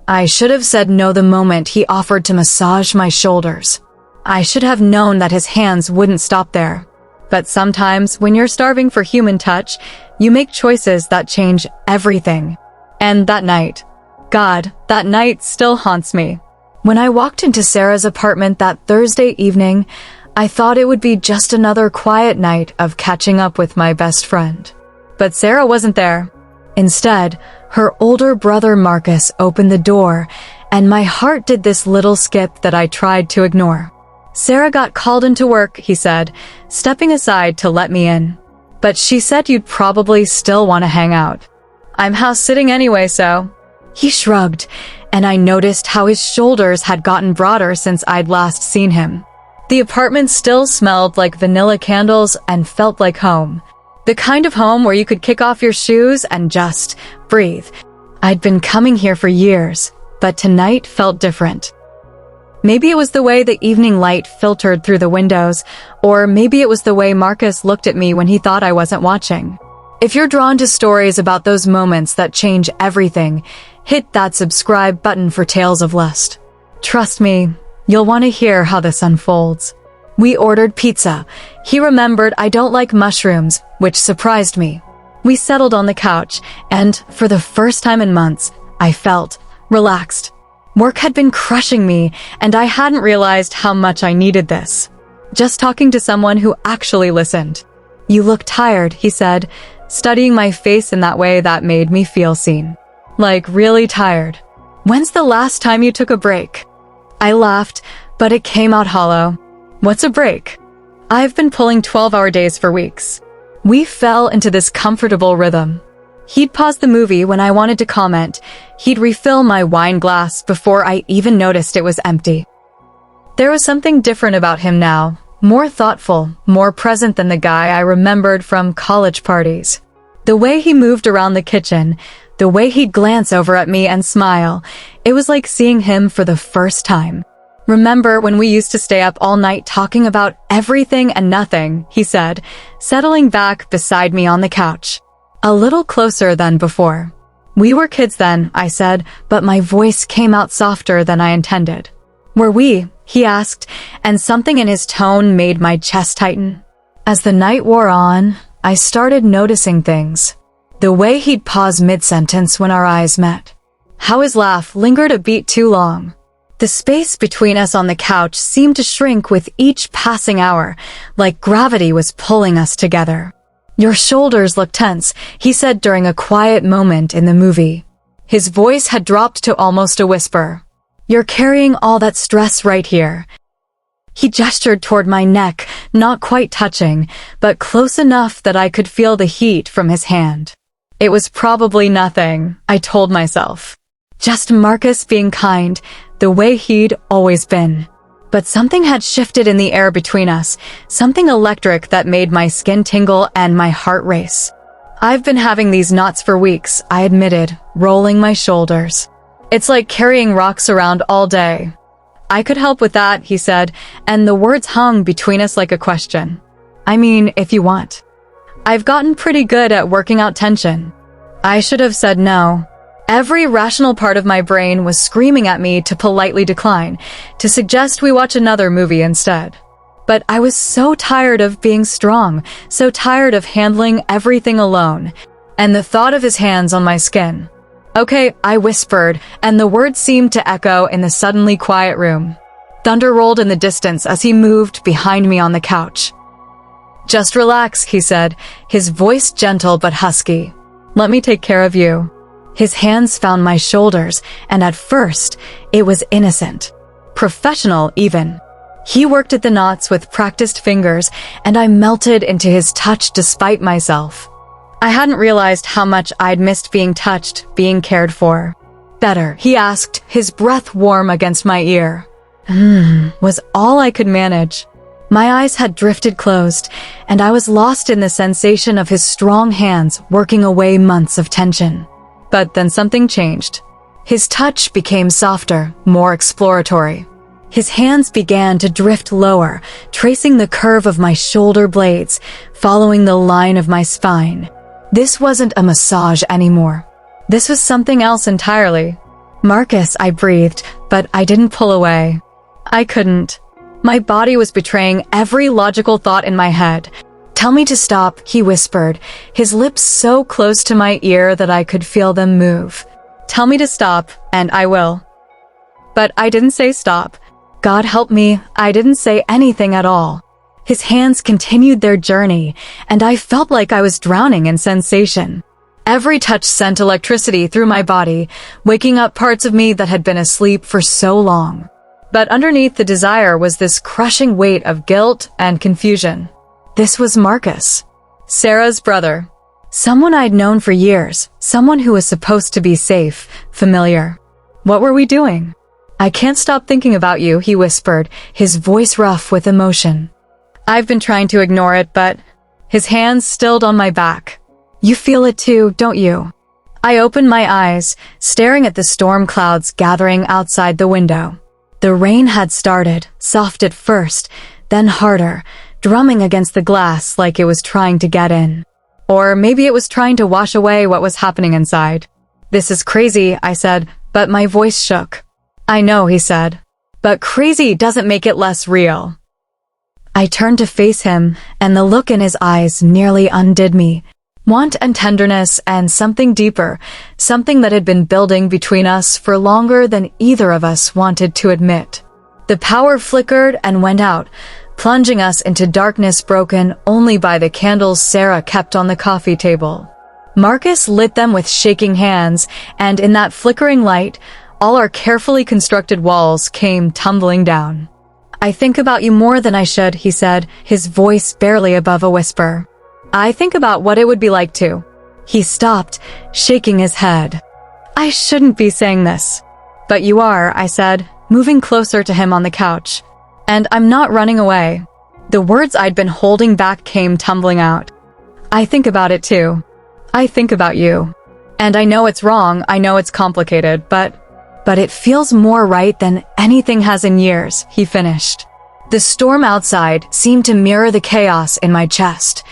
I should have said no the moment he offered to massage my shoulders. I should have known that his hands wouldn't stop there. But sometimes, when you're starving for human touch, you make choices that change everything. And that night, God, that night still haunts me. When I walked into Sarah's apartment that Thursday evening, I thought it would be just another quiet night of catching up with my best friend. But Sarah wasn't there. Instead, her older brother Marcus opened the door, and my heart did this little skip that I tried to ignore. Sarah got called into work, he said, stepping aside to let me in. But she said you'd probably still want to hang out. I'm house sitting anyway, so. He shrugged, and I noticed how his shoulders had gotten broader since I'd last seen him. The apartment still smelled like vanilla candles and felt like home. The kind of home where you could kick off your shoes and just breathe. I'd been coming here for years, but tonight felt different. Maybe it was the way the evening light filtered through the windows, or maybe it was the way Marcus looked at me when he thought I wasn't watching. If you're drawn to stories about those moments that change everything, hit that subscribe button for Tales of Lust. Trust me, you'll want to hear how this unfolds. We ordered pizza. He remembered I don't like mushrooms, which surprised me. We settled on the couch, and for the first time in months, I felt relaxed. Work had been crushing me, and I hadn't realized how much I needed this. Just talking to someone who actually listened. You look tired, he said, studying my face in that way that made me feel seen. Like, really tired. When's the last time you took a break? I laughed, but it came out hollow. What's a break? I've been pulling 12-hour days for weeks. We fell into this comfortable rhythm. He'd pause the movie when I wanted to comment. He'd refill my wine glass before I even noticed it was empty. There was something different about him now, more thoughtful, more present than the guy I remembered from college parties. The way he moved around the kitchen, the way he'd glance over at me and smile, it was like seeing him for the first time. Remember when we used to stay up all night talking about everything and nothing, he said, settling back beside me on the couch. A little closer than before. We were kids then, I said, but my voice came out softer than I intended. Were we? He asked, and something in his tone made my chest tighten. As the night wore on, I started noticing things. The way he'd pause mid-sentence when our eyes met. How his laugh lingered a beat too long. The space between us on the couch seemed to shrink with each passing hour, like gravity was pulling us together. Your shoulders look tense, he said during a quiet moment in the movie. His voice had dropped to almost a whisper. You're carrying all that stress right here. He gestured toward my neck, not quite touching, but close enough that I could feel the heat from his hand. It was probably nothing, I told myself. Just Marcus being kind, the way he'd always been. But something had shifted in the air between us, something electric that made my skin tingle and my heart race. I've been having these knots for weeks, I admitted, rolling my shoulders. It's like carrying rocks around all day. I could help with that, he said, and the words hung between us like a question. I mean, if you want. I've gotten pretty good at working out tension. I should have said no. Every rational part of my brain was screaming at me to politely decline, to suggest we watch another movie instead. But I was so tired of being strong, so tired of handling everything alone, and the thought of his hands on my skin. Okay, I whispered, and the words seemed to echo in the suddenly quiet room. Thunder rolled in the distance as he moved behind me on the couch. Just relax, he said, his voice gentle but husky. Let me take care of you. His hands found my shoulders, and at first, it was innocent. Professional, even. He worked at the knots with practiced fingers, and I melted into his touch despite myself. I hadn't realized how much I'd missed being touched, being cared for. Better, he asked, his breath warm against my ear. Was all I could manage. My eyes had drifted closed, and I was lost in the sensation of his strong hands working away months of tension. But then something changed. His touch became softer, more exploratory. His hands began to drift lower, tracing the curve of my shoulder blades, following the line of my spine. This wasn't a massage anymore. This was something else entirely. Marcus, I breathed, but I didn't pull away. I couldn't. My body was betraying every logical thought in my head. Tell me to stop, he whispered, his lips so close to my ear that I could feel them move. Tell me to stop, and I will. But I didn't say stop. God help me, I didn't say anything at all. His hands continued their journey, and I felt like I was drowning in sensation. Every touch sent electricity through my body, waking up parts of me that had been asleep for so long. But underneath the desire was this crushing weight of guilt and confusion. This was Marcus, Sarah's brother. Someone I'd known for years, someone who was supposed to be safe, familiar. What were we doing? I can't stop thinking about you, he whispered, his voice rough with emotion. I've been trying to ignore it, but his hands stilled on my back. You feel it too, don't you? I opened my eyes, staring at the storm clouds gathering outside the window. The rain had started, soft at first, then harder, drumming against the glass like it was trying to get in. Or maybe it was trying to wash away what was happening inside. This is crazy, I said, but my voice shook. I know, he said, but crazy doesn't make it less real. I turned to face him, and the look in his eyes nearly undid me. Want and tenderness and something deeper, something that had been building between us for longer than either of us wanted to admit. The power flickered and went out, plunging us into darkness broken only by the candles Sarah kept on the coffee table. Marcus lit them with shaking hands, and in that flickering light, all our carefully constructed walls came tumbling down. I think about you more than I should, he said, his voice barely above a whisper. I think about what it would be like to. He stopped, shaking his head. I shouldn't be saying this. But you are, I said, moving closer to him on the couch. And I'm not running away. The words I'd been holding back came tumbling out. I think about it too. I think about you. And I know it's wrong, I know it's complicated, but it feels more right than anything has in years, he finished. The storm outside seemed to mirror the chaos in my chest.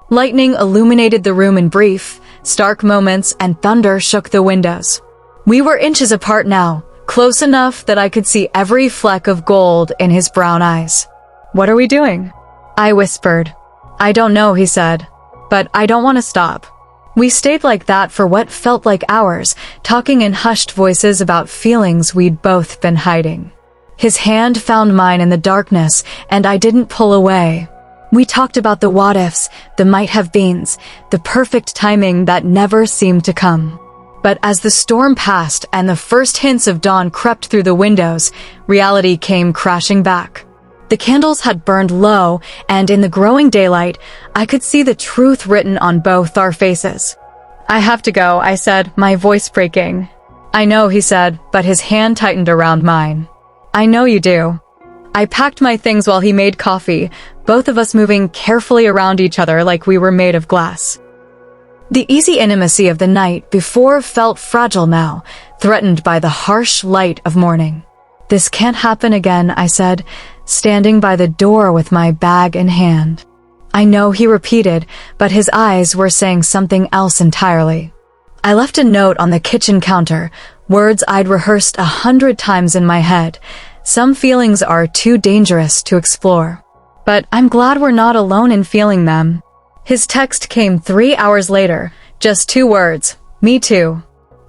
Lightning illuminated the room in brief, stark moments, and thunder shook the windows. We were inches apart now, close enough that I could see every fleck of gold in his brown eyes. What are we doing? I whispered. I don't know, he said, but I don't want to stop. We stayed like that for what felt like hours, talking in hushed voices about feelings we'd both been hiding. His hand found mine in the darkness, and I didn't pull away. We talked about the what-ifs, the might-have-beens, the perfect timing that never seemed to come. But as the storm passed and the first hints of dawn crept through the windows, reality came crashing back. The candles had burned low, and in the growing daylight, I could see the truth written on both our faces. I have to go, I said, my voice breaking. I know, he said, but his hand tightened around mine. I know you do. I packed my things while he made coffee, both of us moving carefully around each other like we were made of glass. The easy intimacy of the night before felt fragile now, threatened by the harsh light of morning. This can't happen again, I said, standing by the door with my bag in hand. I know, he repeated, but his eyes were saying something else entirely. I left a note on the kitchen counter, words I'd rehearsed 100 times in my head. Some feelings are too dangerous to explore. But I'm glad we're not alone in feeling them. His text came 3 hours later, just 2 words, me too.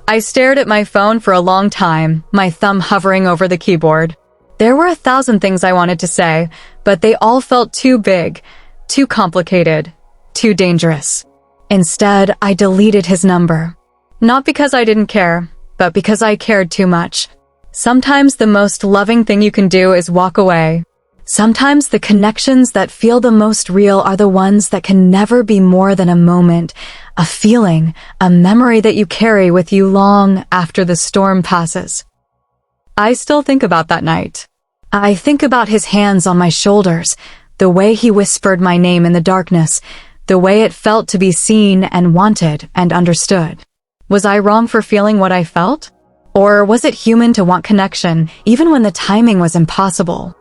I stared at my phone for a long time, my thumb hovering over the keyboard. There were 1,000 things I wanted to say, but they all felt too big, too complicated, too dangerous. Instead, I deleted his number. Not because I didn't care, but because I cared too much. Sometimes the most loving thing you can do is walk away. Sometimes the connections that feel the most real are the ones that can never be more than a moment, a feeling, a memory that you carry with you long after the storm passes. I still think about that night. I think about his hands on my shoulders, the way he whispered my name in the darkness, the way it felt to be seen and wanted and understood. Was I wrong for feeling what I felt? Or was it human to want connection, even when the timing was impossible?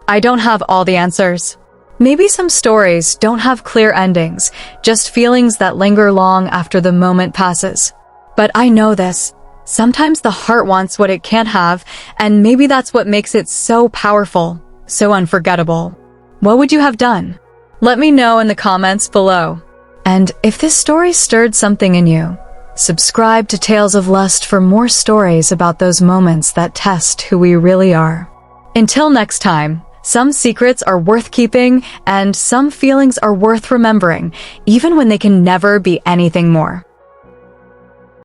I don't have all the answers. Maybe some stories don't have clear endings, just feelings that linger long after the moment passes. But I know this. Sometimes the heart wants what it can't have, and maybe that's what makes it so powerful, so unforgettable. What would you have done? Let me know in the comments below. And if this story stirred something in you, subscribe to Tales of Lust for more stories about those moments that test who we really are. Until next time, some secrets are worth keeping and some feelings are worth remembering, even when they can never be anything more.